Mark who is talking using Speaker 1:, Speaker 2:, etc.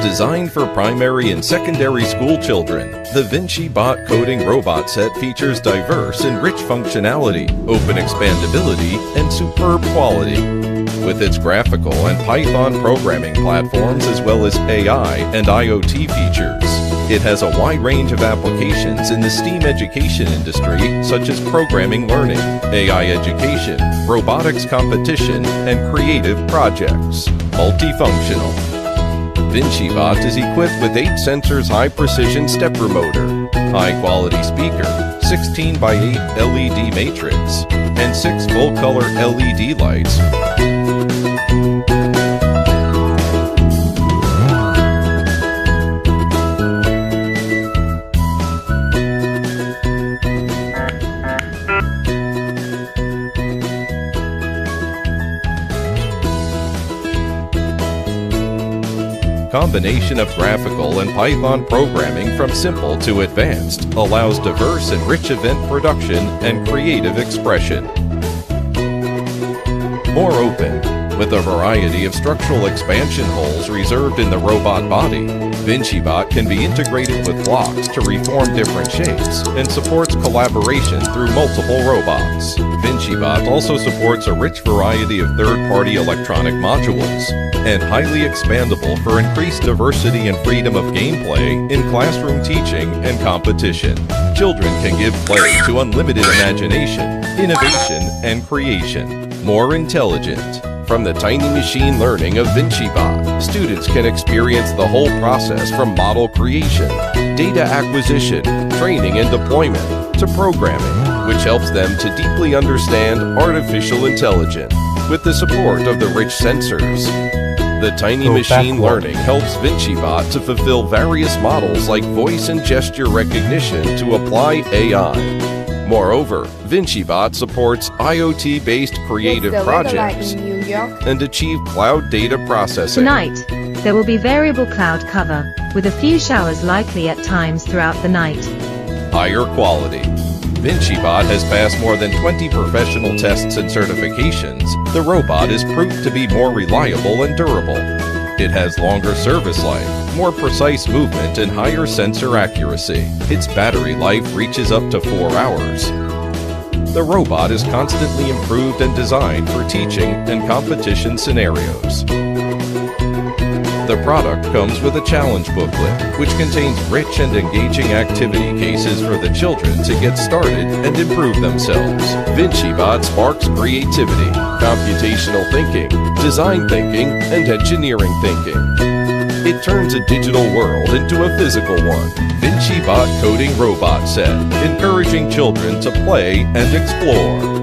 Speaker 1: Designed for primary and secondary school children, the Vincibot coding robot set features diverse and rich functionality, open expandability, and superb quality. With its graphical and Python programming platforms as well as AI and IoT features, it has a wide range of applications in the STEAM education industry such as programming learning, AI education, robotics competition, and creative projects. Multifunctional. Vincibot is equipped with 8 sensors high-precision stepper motor, high-quality speaker, 16 by 8 LED matrix, and 6 full-color LED lights. Combination of graphical and Python programming from simple to advanced allows diverse and rich event production and creative expression. More open, with a variety of structural expansion holes reserved in the robot body, Vincibot can be integrated with blocks to reform different shapes and supports collaboration through multiple robots. Vincibot also supports a rich variety of third-party electronic modules and highly expandable for increased diversity and freedom of gameplay in classroom teaching and competition. Children can give play to unlimited imagination, innovation, and creation. More intelligent. From the tiny machine learning of Vincibot, students can experience the whole process from model creation, data acquisition, training and deployment, to programming, which helps them to deeply understand artificial intelligence with the support of the rich sensors. The tiny machine learning helps Vincibot to fulfill various models like voice and gesture recognition to apply AI. Moreover, Vincibot supports IoT-based creative projects and achieve cloud data processing.
Speaker 2: Tonight, there will be variable cloud cover, with a few showers likely at times throughout the night.
Speaker 1: Higher quality. Vincibot has passed more than 20 professional tests and certifications. The robot is proved to be more reliable and durable. It has longer service life, more precise movement, and higher sensor accuracy. Its battery life reaches up to 4 hours. The robot is constantly improved and designed for teaching and competition scenarios. The product comes with a challenge booklet, which contains rich and engaging activity cases for the children to get started and improve themselves. Vincibot sparks creativity, computational thinking, design thinking, and engineering thinking. It turns a digital world into a physical one. Vincibot Coding Robot Set, encouraging children to play and explore.